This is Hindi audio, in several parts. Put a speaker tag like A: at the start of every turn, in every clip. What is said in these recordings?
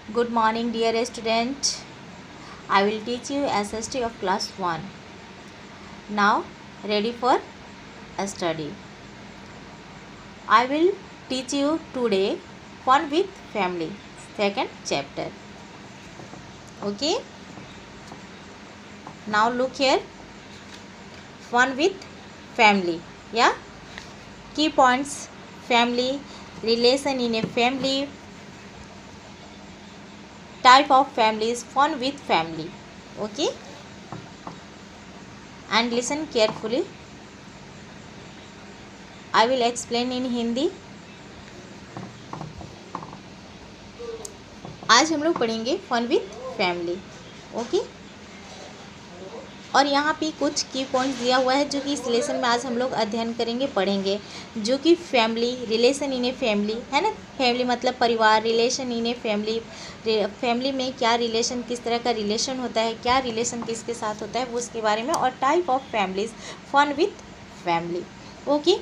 A: Good morning, dear student. I will teach you SST of class 1. Now, ready for a study. I will teach you today Fun with Family, second chapter. Okay? Now look here. Fun with family. Yeah? Key points: family, relation in a family, type of families, fun with family. Okay? And listen carefully. I will explain in Hindi. आज हम लोग पढ़ेंगे फन विथ फैमिली. ओके. और यहाँ पे कुछ की पॉइंट्स दिया हुआ है जो कि इस लेसन में आज हम लोग अध्ययन करेंगे, पढ़ेंगे, जो कि family, relation in a family है ना. फैमिली मतलब परिवार, relation in a family, family में क्या रिलेशन, किस तरह का रिलेशन होता है, क्या रिलेशन किसके साथ होता है, वो उसके बारे में. और type of families, fun with family. Okay.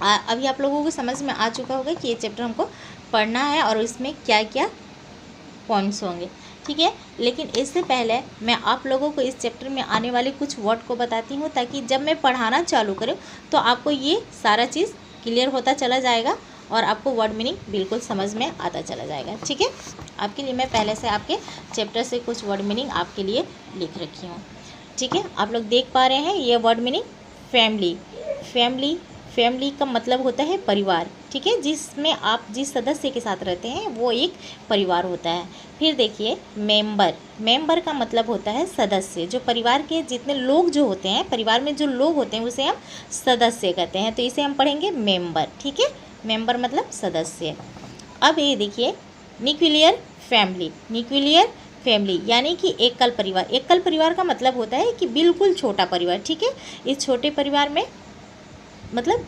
A: अभी आप लोगों को समझ में आ चुका होगा कि ये चैप्टर हमको पढ़ना है और इसमें क्या क्या पॉइंट्स होंगे. ठीक है. लेकिन इससे पहले मैं आप लोगों को इस चैप्टर में आने वाले कुछ वर्ड को बताती हूँ, ताकि जब मैं पढ़ाना चालू करूँ तो आपको ये सारा चीज़ क्लियर होता चला जाएगा और आपको वर्ड मीनिंग बिल्कुल समझ में आता चला जाएगा. ठीक है. आपके लिए मैं पहले से आपके चैप्टर से कुछ वर्ड मीनिंग आपके लिए लिख रखी हूँ. ठीक है. आप लोग देख पा रहे हैं ये word meaning. Family, family, family का मतलब होता है परिवार. ठीक है. जिसमें आप जिस सदस्य के साथ रहते हैं वो एक परिवार होता है. फिर देखिए मेंबर, मेंबर का मतलब होता है सदस्य. जो परिवार के जितने लोग जो होते हैं, परिवार में जो लोग होते हैं उसे हम सदस्य कहते हैं, तो इसे हम पढ़ेंगे मेंबर. ठीक है. मेंबर मतलब सदस्य. अब ये देखिए न्यूक्लियर फैमिली, न्यूक्लियर फैमिली यानी कि एकल परिवार. एकल परिवार का मतलब होता है कि बिल्कुल छोटा परिवार. ठीक है. इस छोटे परिवार में मतलब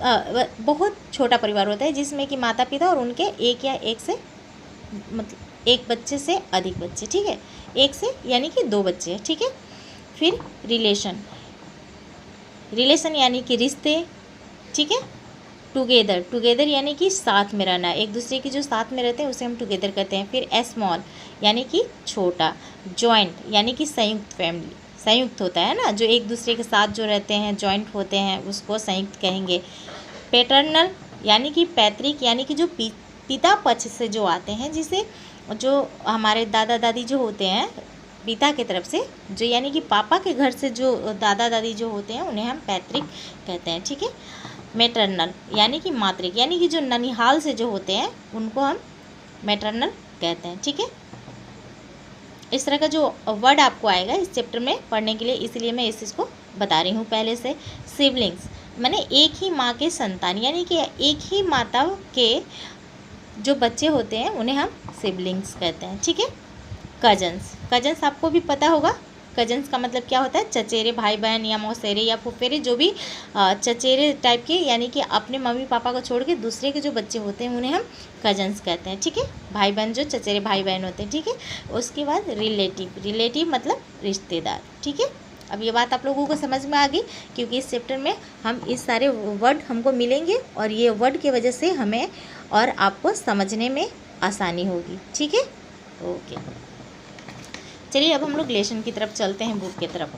A: बहुत छोटा परिवार होता है जिसमें कि माता पिता और उनके एक या एक से मतलब एक बच्चे से अधिक बच्चे. ठीक है. एक से यानी कि 2 बच्चे. ठीक है. फिर रिलेशन, रिलेशन यानी कि रिश्ते. ठीक है. टुगेदर, टुगेदर यानी कि साथ में रहना, एक दूसरे के जो साथ में रहते हैं उसे हम टुगेदर कहते हैं. फिर स्मॉल यानी कि छोटा. जॉइंट यानी कि संयुक्त फैमिली, संयुक्त होता है ना, जो एक दूसरे के साथ जो रहते हैं, जॉइंट होते हैं, उसको संयुक्त कहेंगे. पैटर्नल यानी कि पैतृक, यानी कि जो पिता पक्ष से जो आते हैं, जिसे जो हमारे दादा दादी जो होते हैं पिता की तरफ से, जो यानी कि पापा के घर से जो दादा दादी जो होते हैं उन्हें हम पैतृक कहते हैं. ठीक है. मैटरनल यानी कि मातृक, यानी कि जो ननिहाल से जो होते हैं उनको हम मैटरनल कहते हैं. ठीक है. इस तरह का जो वर्ड आपको आएगा इस चैप्टर में पढ़ने के लिए, इसलिए मैं इस चीज़ को बता रही हूँ पहले से. सिबलिंग्स माने एक ही माँ के संतान, यानी कि एक ही माता के जो बच्चे होते हैं उन्हें हम सिबलिंग्स कहते हैं. ठीक है. कजन्स, कजन्स आपको भी पता होगा. कजन्स का मतलब क्या होता है? चचेरे भाई बहन या मौसेरे या फुफेरे, जो भी चचेरे टाइप के, यानी कि अपने मम्मी पापा को छोड़ के दूसरे के जो बच्चे होते हैं उन्हें हम कजन्स कहते हैं. ठीक है. भाई बहन, जो चचेरे भाई बहन होते हैं. ठीक है. उसके बाद रिलेटिव, रिलेटिव मतलब रिश्तेदार. ठीक है. अब ये बात आप लोगों को समझ में आ गई, क्योंकि इस चैप्टर में हम इस सारे वर्ड हमको मिलेंगे और ये वर्ड की वजह से हमें और आपको समझने में आसानी होगी. ठीक है. ओके. चलिए अब हम लोग लेसन की तरफ चलते हैं, बुक की तरफ.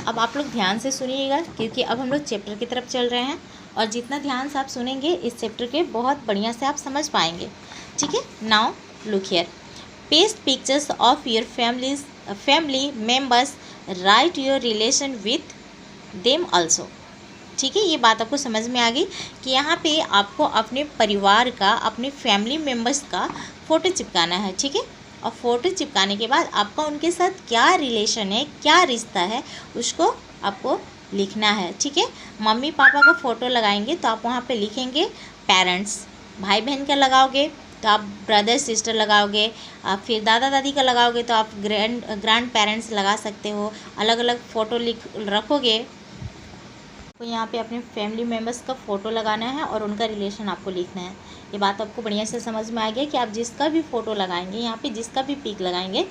A: अब आप लोग ध्यान से सुनिएगा, क्योंकि अब हम लोग चैप्टर की तरफ चल रहे हैं और जितना ध्यान से आप सुनेंगे इस चैप्टर के बहुत बढ़िया से आप समझ पाएंगे. ठीक है. Now look here. Paste pictures of your family members, right your relation with them also. ठीक है. ये बात आपको समझ में आ गई कि यहाँ पे आपको अपने परिवार का, अपने फैमिली मेम्बर्स का फ़ोटो चिपकाना है. ठीक है. और फ़ोटो चिपकाने के बाद आपका उनके साथ क्या रिलेशन है, क्या रिश्ता है, उसको आपको लिखना है. ठीक है. मम्मी पापा का फ़ोटो लगाएंगे तो आप वहाँ पे लिखेंगे पेरेंट्स. भाई बहन का लगाओगे तो आप ब्रदर सिस्टर लगाओगे. आप फिर दादा दादी का लगाओगे तो आप ग्रैंड पेरेंट्स लगा सकते हो. अलग अलग फ़ोटो लिख रखोगे तो यहाँ पे अपने फैमिली मेम्बर्स का फ़ोटो लगाना है और उनका रिलेशन आपको लिखना है। ये बात आपको बढ़िया से समझ में आ गया कि आप जिसका भी फ़ोटो लगाएंगे, यहाँ पे जिसका भी पिक लगाएंगे,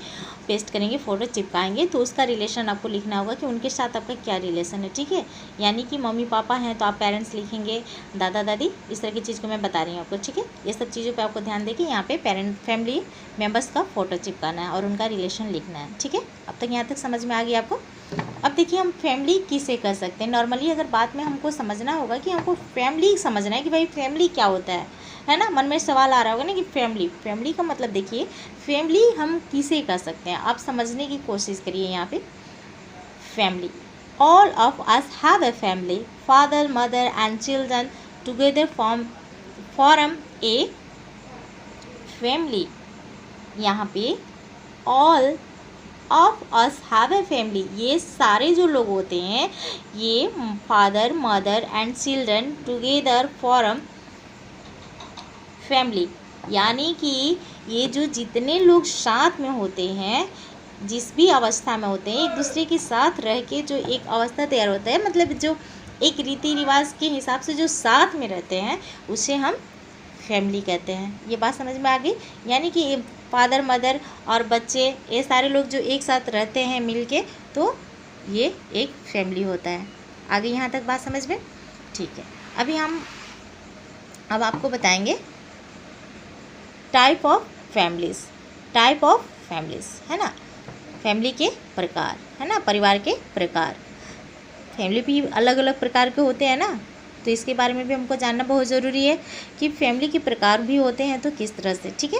A: पेस्ट करेंगे, फ़ोटो चिपकाएंगे, तो उसका रिलेशन आपको लिखना होगा कि उनके साथ आपका क्या रिलेशन है। ठीक है, यानी कि मम्मी पापा हैं तो आप पेरेंट्स लिखेंगे, दादा दादी, इस तरह की चीज़ को मैं बता रही हूँ आपको। ठीक है, ये सब चीज़ों पर आपको ध्यान दें कि यहाँ पे फैमिली मेम्बर्स का फ़ोटो चिपकाना है और उनका रिलेशन लिखना है। ठीक है, अब तक यहाँ तक समझ में आ गया आपको। अब देखिए हम फैमिली किसे कर सकते हैं। नॉर्मली अगर बात में हमको समझना होगा कि हमको फैमिली समझना है कि भाई फैमिली क्या होता है ना। मन में सवाल आ रहा होगा ना कि फैमिली का मतलब, देखिए फैमिली हम किसे कर सकते हैं, आप समझने की कोशिश करिए। यहाँ पे family, all of us have a family, father mother and children together form a family. यहाँ पे all of us have a family, ये सारे जो लोग होते हैं, ये father mother and children together form family. यानी कि ये जो जितने लोग साथ में होते हैं, जिस भी अवस्था में होते हैं, एक दूसरे के साथ रह के जो एक अवस्था तैयार होता है, मतलब जो एक रीति रिवाज के हिसाब से जो साथ में रहते हैं, उसे हम फैमिली कहते हैं। ये बात समझ में आ गई। यानी कि फादर मदर और बच्चे, ये सारे लोग जो एक साथ रहते हैं मिलके, तो ये एक फैमिली होता है। आगे यहाँ तक बात समझ में? ठीक है, अभी हम अब आपको बताएंगे type of families. Type of families है ना, फैमिली के प्रकार है ना, परिवार के प्रकार। फैमिली भी अलग अलग प्रकार के होते हैं ना, तो इसके बारे में भी हमको जानना बहुत ज़रूरी है कि फैमिली के प्रकार भी होते हैं तो किस तरह से। ठीक है,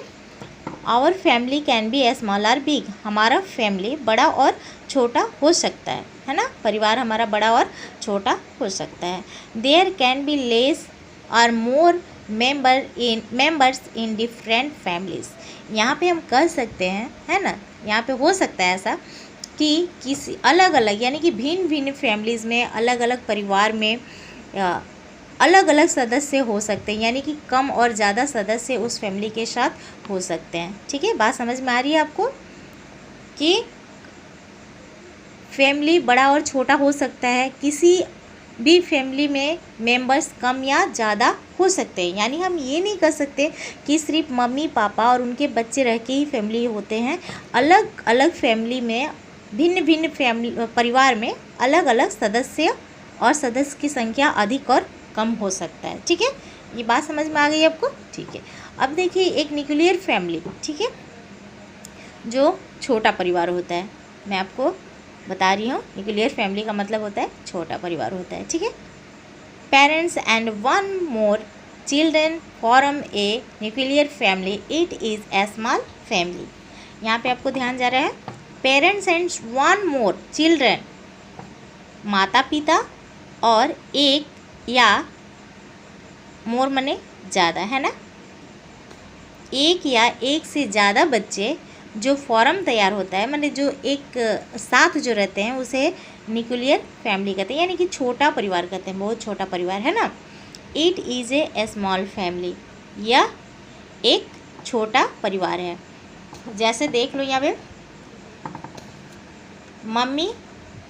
A: our family can be small और बिग, हमारा फैमिली बड़ा और छोटा हो सकता है ना, परिवार हमारा बड़ा और छोटा हो सकता है। देयर कैन बी लेस और मोर मेंबर्स इन डिफरेंट फैमिलीज़। यहाँ पे हम कह सकते हैं, है ना, यहाँ पे हो सकता है ऐसा कि किसी अलग अलग, यानी कि भिन्न भिन्न फैमिलीज़ में, अलग अलग परिवार में अलग अलग सदस्य हो सकते हैं, यानी कि कम और ज़्यादा सदस्य उस फैमिली के साथ हो सकते हैं। ठीक है, बात समझ में आ रही है आपको कि फैमिली बड़ा और छोटा हो सकता है, किसी भी फैमिली में मेंबर्स कम या ज़्यादा हो सकते हैं। यानी हम ये नहीं कर सकते कि सिर्फ मम्मी पापा और उनके बच्चे रह के ही फैमिली होते हैं। अलग अलग फैमिली में, भिन्न भिन्न फैमिली परिवार में अलग अलग सदस्य और सदस्य की संख्या अधिक और कम हो सकता है। ठीक है, ये बात समझ में आ गई आपको? ठीक है, अब देखिए एक न्यूक्लियर फैमिली, ठीक है, जो छोटा परिवार होता है। मैं आपको बता रही हूँ, न्यूक्लियर फैमिली का मतलब होता है छोटा परिवार होता है। ठीक है, parents and one more children form a nuclear family, it is a small family. यहाँ पे आपको ध्यान जा रहा है, parents and one more children, माता पिता और एक या मोर मने ज़्यादा, है ना, एक या एक से ज़्यादा बच्चे जो फॉर्म तैयार होता है, माने जो एक साथ जो रहते हैं, उसे न्यूक्लियर फैमिली कहते हैं, यानी कि छोटा परिवार कहते हैं, बहुत छोटा परिवार, है ना। It is a small family, यह एक छोटा परिवार है। जैसे देख लो यहाँ पे मम्मी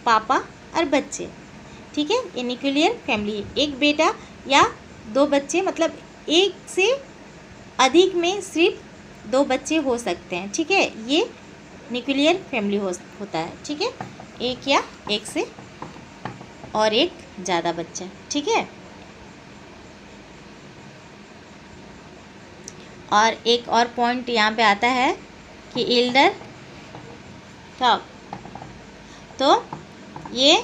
A: पापा और बच्चे, ठीक है, ये न्यूक्लियर फैमिली। एक बेटा या दो बच्चे, मतलब एक से अधिक में सिर्फ दो बच्चे हो सकते हैं। ठीक है, ये न्यूक्लियर फैमिली होता है। ठीक है, एक या एक से और एक ज़्यादा बच्चा। ठीक है, और एक और पॉइंट यहाँ पे आता है कि एल्डर टॉक, तो ये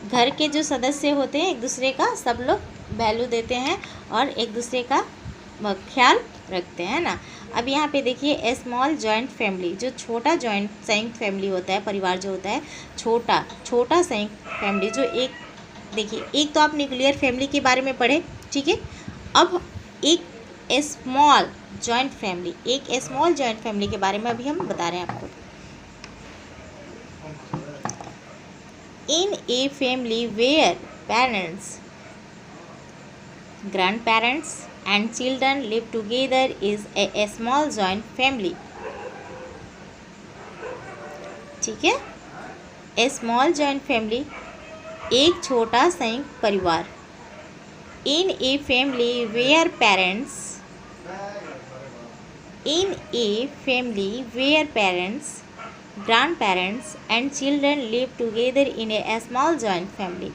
A: घर के जो सदस्य होते हैं एक दूसरे का सब लोग वैल्यू देते हैं और एक दूसरे का ख्याल रखते हैं ना। अब यहाँ पे देखिए स्मॉल जॉइंट फैमिली, जो छोटा जॉइंट संयुक्त फैमिली होता है, परिवार जो होता है छोटा संयुक्त फैमिली, जो एक देखिए, एक तो आप न्यूक्लियर फैमिली के बारे में पढ़े, ठीक है। अब एक स्मॉल जॉइंट फैमिली, एक स्मॉल जॉइंट फैमिली के बारे में अभी हम बता रहे हैं आपको। In a family where parents, grandparents and children live together is a small joint family। ठीक है, a small joint family एक छोटा संयुक्त परिवार। In a family where parents grandparents and children live together in a small joint family।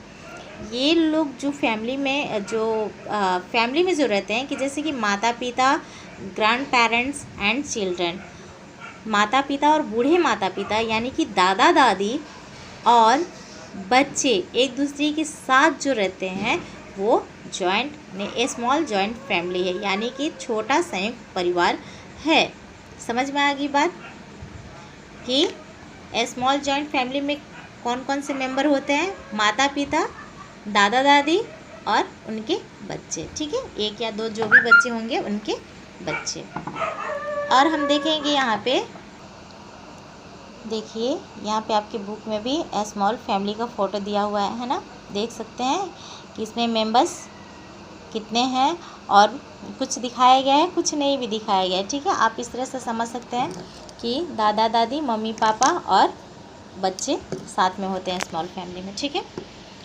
A: ये लोग जो फैमिली में जो रहते हैं कि जैसे कि माता पिता, ग्रैंड पेरेंट्स एंड चिल्ड्रन, माता पिता और बूढ़े माता पिता यानी कि दादा दादी और बच्चे एक दूसरे के साथ जो रहते हैं वो ए स्मॉल जॉइंट फैमिली है, यानी कि छोटा संयुक्त परिवार है। समझ में आ गई बात कि ए स्मॉल जॉइंट फैमिली में कौन कौन से मेंबर होते हैं? माता पिता, दादा दादी और उनके बच्चे। ठीक है, एक या दो जो भी बच्चे होंगे उनके बच्चे। और हम देखेंगे यहाँ पे, देखिए यहाँ पे आपके बुक में भी ए स्मॉल फैमिली का फ़ोटो दिया हुआ है ना, देख सकते हैं कि इसमें मेंबर्स कितने हैं और कुछ दिखाया गया है, कुछ नहीं भी दिखाया गया है। ठीक है, आप इस तरह से समझ सकते हैं कि दादा दादी, मम्मी पापा और बच्चे साथ में होते हैं स्मॉल फैमिली में। ठीक है,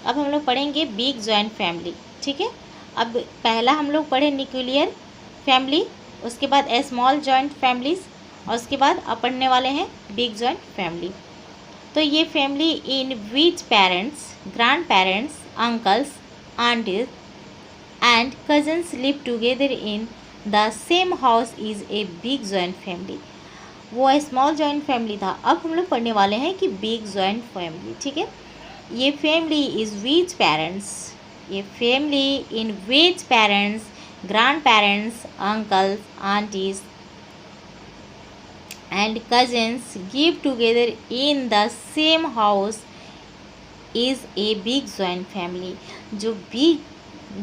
A: अब हम लोग पढ़ेंगे बिग जॉइंट फैमिली। ठीक है, अब पहला हम लोग पढ़े न्यूक्लियर फैमिली, उसके बाद ए स्मॉल जॉइंट फैमिलीज और उसके बाद अब पढ़ने वाले हैं बिग जॉइंट फैमिली। तो ये family in which parents, grandparents, uncles, aunties and cousins live together in the same house is a big joint family. वो स्मॉल जॉइंट फैमिली था, अब हम लोग पढ़ने वाले हैं कि बिग जॉइंट फैमिली। ठीक है, ये फैमिली इज़ विच पेरेंट्स, ये family in which parents, grandparents, uncles, aunties and cousins live together in the same house is a big joint family।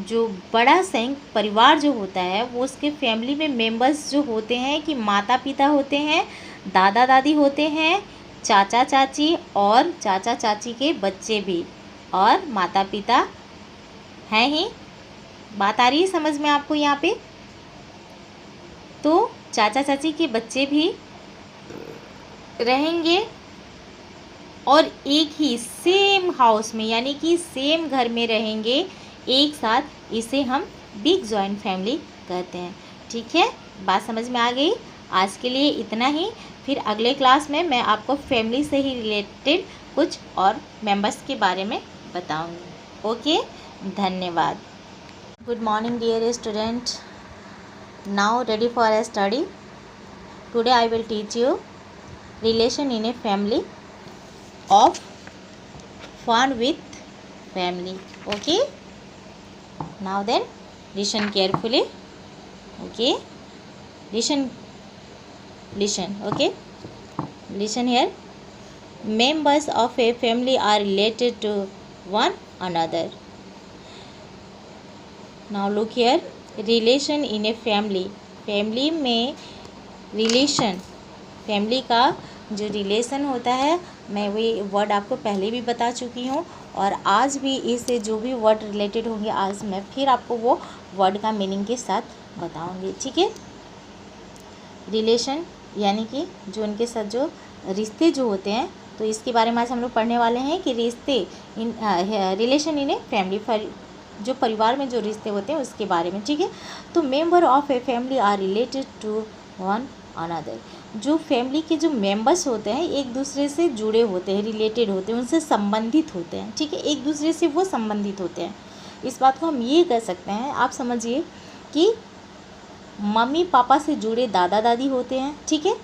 A: जो बड़ा संयुक्त परिवार जो होता है वो उसके फैमिली में मेंबर्स जो होते हैं कि माता पिता होते हैं, दादा दादी होते हैं, चाचा चाची और चाचा चाची के बच्चे भी, और माता पिता हैं ही। बात आ रही है समझ में आपको यहाँ पे? तो चाचा चाची के बच्चे भी रहेंगे और एक ही सेम हाउस में यानी कि सेम घर में रहेंगे एक साथ, इसे हम बिग जॉइंट फैमिली कहते हैं। ठीक है, बात समझ में आ गई? आज के लिए इतना ही, फिर अगले क्लास में मैं आपको फैमिली से ही रिलेटेड कुछ और मेंबर्स के बारे में बताऊंगी। ओके, धन्यवाद। Good morning dear student, now ready for a study. Today I will teach you relation in a family of fun with family। okay, now then listen carefully। okay, listen, okay, listen here। members of a family are related to one another। now look here, relation in a family, family में रिलेशन, फैमिली का जो रिलेशन होता है, मैं वही वर्ड आपको पहले भी बता चुकी हूँ और आज भी इससे जो भी वर्ड रिलेटेड होंगे आज मैं फिर आपको वो वर्ड का मीनिंग के साथ बताऊँगी। ठीक है, रिलेशन यानी कि जो उनके साथ जो रिश्ते जो होते हैं, तो इसके बारे में आज हम लोग पढ़ने वाले हैं कि रिश्ते in relation in a family, जो परिवार में जो रिश्ते होते हैं उसके बारे में। ठीक है, तो member of a family are related to one another. जो फैमिली के जो मेंबर्स होते हैं एक दूसरे से जुड़े होते हैं, रिलेटेड होते हैं, उनसे संबंधित होते हैं। ठीक है, एक दूसरे से वो संबंधित होते हैं। इस बात को हम ये कह सकते हैं, आप समझिए कि मम्मी पापा से जुड़े दादा दादी होते हैं। ठीक है,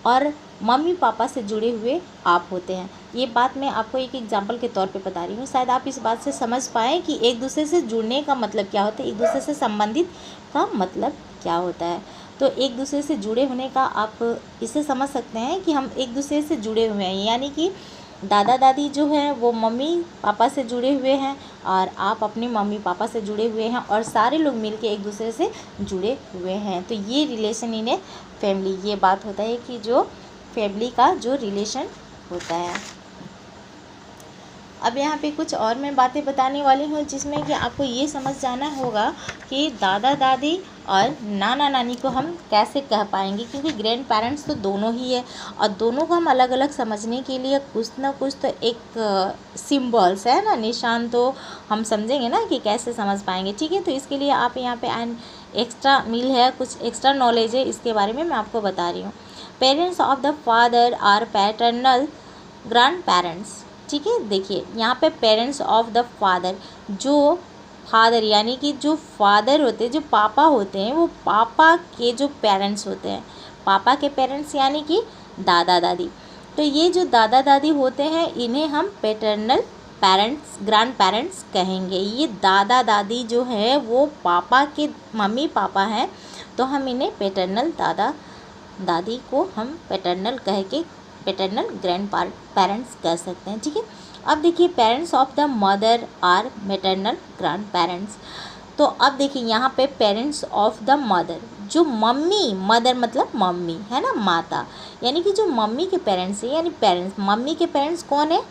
A: और मम्मी पापा से जुड़े हुए आप होते हैं। ये बात मैं आपको एक एग्जांपल के तौर पे बता रही हूँ, शायद आप इस बात से समझ पाएँ कि एक दूसरे से जुड़ने का मतलब क्या होता है, एक दूसरे से संबंधित का मतलब क्या होता है। तो एक दूसरे से जुड़े होने का आप इसे समझ सकते हैं कि हम एक दूसरे से जुड़े हुए हैं, यानी कि दादा दादी जो है वो मम्मी पापा से जुड़े हुए हैं और आप अपने मम्मी पापा से जुड़े हुए हैं और सारे लोग मिलके एक दूसरे से जुड़े हुए हैं। तो ये रिलेशन इन ए फैमिली, ये बात होता है कि जो फैमिली का जो रिलेशन होता है। अब यहाँ पे कुछ और मैं बातें बताने वाली हूँ जिसमें कि आपको ये समझ जाना होगा कि दादा दादी और नाना नानी को हम कैसे कह पाएंगे, क्योंकि ग्रैंड पेरेंट्स तो दोनों ही है और दोनों को हम अलग अलग समझने के लिए कुछ ना कुछ तो एक सिम्बल्स है ना, निशान तो हम समझेंगे ना कि कैसे समझ पाएंगे। ठीक है, तो इसके लिए आप यहाँ पे एन एक्स्ट्रा मील है, कुछ एक्स्ट्रा नॉलेज है, इसके बारे में मैं आपको बता रही हूँ। Parents of the father are paternal grandparents. ठीक है, देखिए यहाँ पे पेरेंट्स ऑफ द फादर, जो फादर यानी कि जो फादर होते हैं, जो पापा होते हैं, वो पापा के जो पेरेंट्स होते हैं, पापा के पेरेंट्स यानी कि दादा दादी। तो ये जो दादा दादी होते हैं इन्हें हम पैटर्नल पेरेंट्स ग्रैंड पेरेंट्स कहेंगे। ये दादा दादी जो है वो पापा के मम्मी पापा हैं, तो हम इन्हें पैटर्नल दादा दादी को हम पैटर्नल कह के पैटर्नल ग्रैंड पेरेंट्स कह सकते हैं। ठीक है, अब देखिए parents of the mother are maternal grandparents. तो अब देखिए यहाँ पे पेरेंट्स ऑफ द मदर, जो मम्मी, मदर मतलब मम्मी है ना, माता, यानी कि जो मम्मी के पेरेंट्स है, यानी पेरेंट्स, मम्मी के पेरेंट्स कौन है,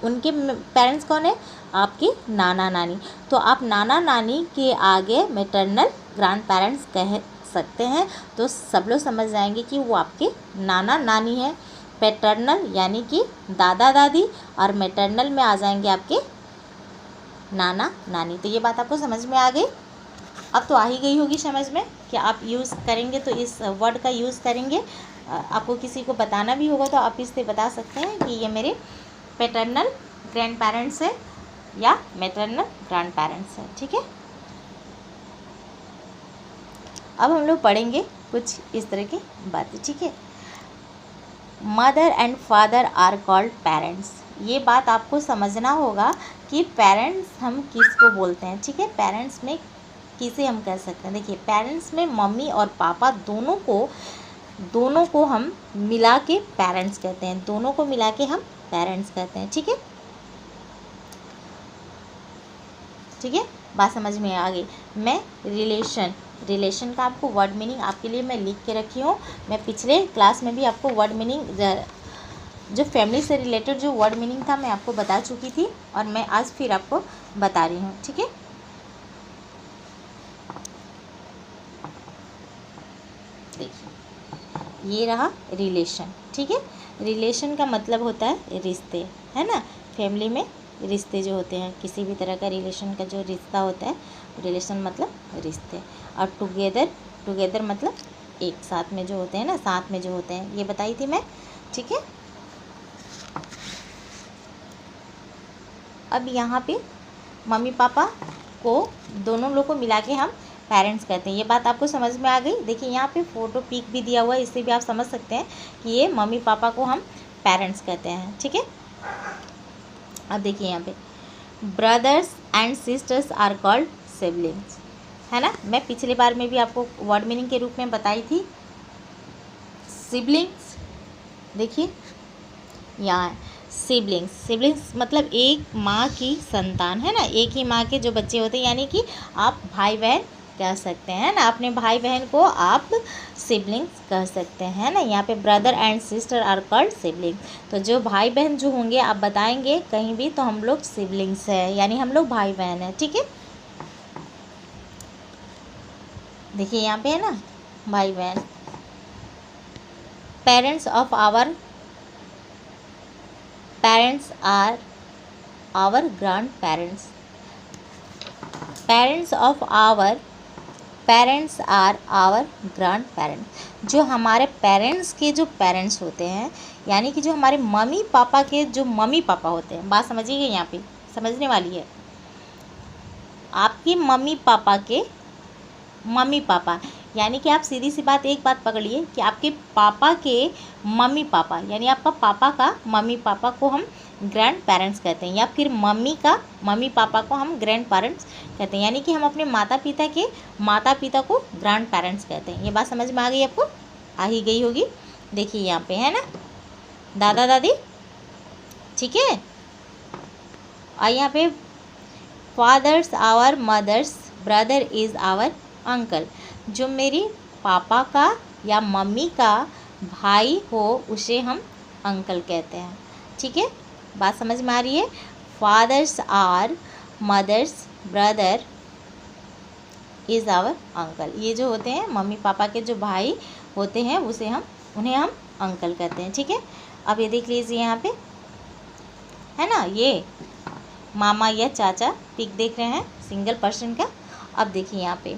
A: उनके पेरेंट्स कौन है, आपके नाना नानी। तो आप नाना नानी के आगे मैटरनल ग्रैंड पेरेंट्स कह सकते हैं, तो सब लोग समझ जाएंगे कि वो आपके नाना नानी है। पैटर्नल यानी कि दादा दादी, और मैटरनल में आ जाएंगे आपके नाना नानी। तो ये बात आपको समझ में आ गई। अब तो आ ही गई होगी समझ में कि आप यूज़ करेंगे तो इस वर्ड का यूज़ करेंगे। आपको किसी को बताना भी होगा तो आप इससे बता सकते हैं कि ये मेरे पैटर्नल ग्रैंड पेरेंट्स है या मैटरनल ग्रैंड पेरेंट्स है। ठीक है, अब हम लोग पढ़ेंगे कुछ इस तरह की बातें। ठीक है, mother and father are called parents. ये बात आपको समझना होगा कि पेरेंट्स हम किसको बोलते हैं। ठीक है, पेरेंट्स में किसे हम कह सकते हैं। देखिए पेरेंट्स में मम्मी और पापा दोनों को हम मिला के पेरेंट्स कहते हैं, दोनों को मिला के हम पेरेंट्स कहते हैं। ठीक है, ठीक है, बात समझ में आ गई। मैं रिलेशन का आपको वर्ड मीनिंग आपके लिए मैं लिख के रखी हूँ। मैं पिछले क्लास में भी आपको वर्ड मीनिंग जो फैमिली से रिलेटेड जो वर्ड मीनिंग था मैं आपको बता चुकी थी, और मैं आज फिर आपको बता रही हूँ। ठीक है, देखिए ये रहा रिलेशन। ठीक है, रिलेशन का मतलब होता है रिश्ते, है ना। फैमिली में रिश्ते जो होते हैं, किसी भी तरह का रिलेशन का जो रिश्ता होता है, रिलेशन मतलब रिश्ते। और टुगेदर मतलब एक साथ में जो होते हैं ना, साथ में जो होते हैं, ये बताई थी मैं। ठीक है, अब यहाँ पे मम्मी पापा को दोनों लोग को मिला के हम पेरेंट्स कहते हैं। ये बात आपको समझ में आ गई। देखिए यहाँ पे फ़ोटो पिक भी दिया हुआ है, इससे भी आप समझ सकते हैं कि ये मम्मी पापा को हम पेरेंट्स कहते हैं। ठीक है, अब देखिए यहाँ पे brothers and sisters are called siblings, है ना। मैं पिछले बार में भी आपको वर्ड मीनिंग के रूप में बताई थी। सिबलिंग्स, देखिए यहाँ सिबलिंग्स मतलब एक माँ की संतान, है ना, एक ही माँ के जो बच्चे होते हैं, यानी कि आप भाई बहन कह सकते हैं ना, अपने भाई बहन को आप सिबलिंग्स कह सकते हैं ना। यहाँ पे brother and sister are called siblings. तो जो भाई बहन जो होंगे आप बताएंगे कहीं भी तो हम लोग सिबलिंग्स है, यानी हम लोग भाई बहन है। ठीक है, देखिए यहाँ पे है ना भाई बहन। Parents of our parents are our grandparents. Parents of our parents are our grandparents. जो हमारे पेरेंट्स के जो पेरेंट्स होते हैं, यानी कि जो हमारे मम्मी पापा के जो मम्मी पापा होते हैं, बात समझिएगा यहाँ पे समझने वाली है। आपके मम्मी पापा के मम्मी पापा, यानी कि आप सीधी सी बात एक बात पकड़िए कि आपके पापा के मम्मी पापा, यानी आपका पापा का मम्मी पापा को हम ग्रैंड पेरेंट्स कहते हैं, या फिर मम्मी का मम्मी पापा को हम ग्रैंड पेरेंट्स कहते हैं, यानी कि हम अपने माता पिता के माता पिता को ग्रैंड पेरेंट्स कहते हैं। ये बात समझ में आ गई आपको, आ ही गई होगी। देखिए यहाँ पे है ना दादा दादी। ठीक है, और यहाँ पे father's our mother's brother is our uncle. जो मेरी पापा का या मम्मी का भाई हो उसे हम अंकल कहते हैं। ठीक है, बात समझ में आ रही है। Father's or mother's brother is our uncle. ये जो होते हैं मम्मी पापा के जो भाई होते हैं उन्हें हम अंकल कहते हैं। ठीक है, अब ये देख लीजिए यहाँ पे है ना, ये मामा या चाचा पिक देख रहे हैं सिंगल पर्सन का। अब देखिए यहाँ पे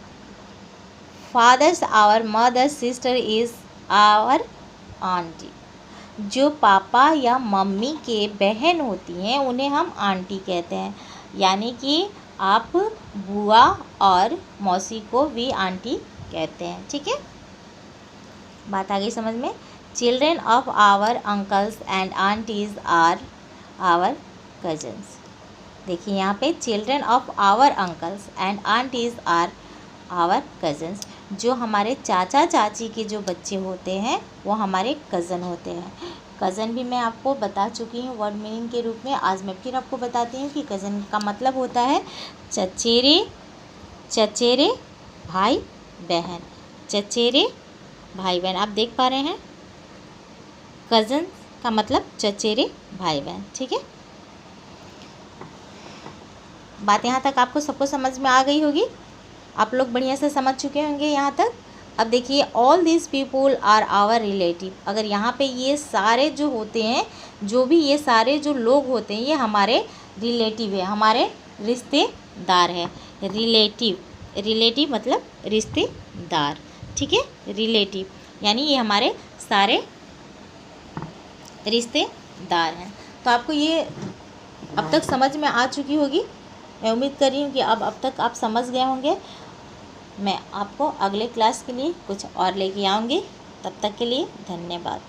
A: father's our mother sister is our aunty. जो पापा या मम्मी के बहन होती हैं उन्हें हम आंटी कहते हैं, यानी कि आप बुआ और मौसी को भी आंटी कहते हैं। ठीक है, बात आ गई समझ में। Children of our uncles and aunties are our cousins. देखिए यहाँ पे children of our uncles and aunties are our cousins. जो हमारे चाचा चाची के जो बच्चे होते हैं वो हमारे कज़न होते हैं। कज़न भी मैं आपको बता चुकी हूँ वर्ड मीनिंग के रूप में। आज मैं फिर आपको बताती हूँ कि कज़न का मतलब होता है चचेरे भाई बहन। चचेरे भाई बहन, आप देख पा रहे हैं कज़न का मतलब चचेरे भाई बहन। ठीक है, बात यहाँ तक आपको सबको समझ में आ गई होगी, आप लोग बढ़िया से समझ चुके होंगे यहाँ तक। अब देखिए all this people are our relative. अगर यहाँ पे ये सारे जो होते हैं, जो भी ये सारे जो लोग होते हैं ये हमारे रिलेटिव है, हमारे रिश्तेदार है। रिलेटिव मतलब रिश्तेदार। ठीक है, रिलेटिव यानी ये हमारे सारे रिश्तेदार हैं। तो आपको ये अब तक समझ में आ चुकी होगी, मैं उम्मीद कर रही हूँ कि अब तक आप समझ गए होंगे। मैं आपको अगले क्लास के लिए कुछ और लेके आऊँगी, तब तक के लिए धन्यवाद।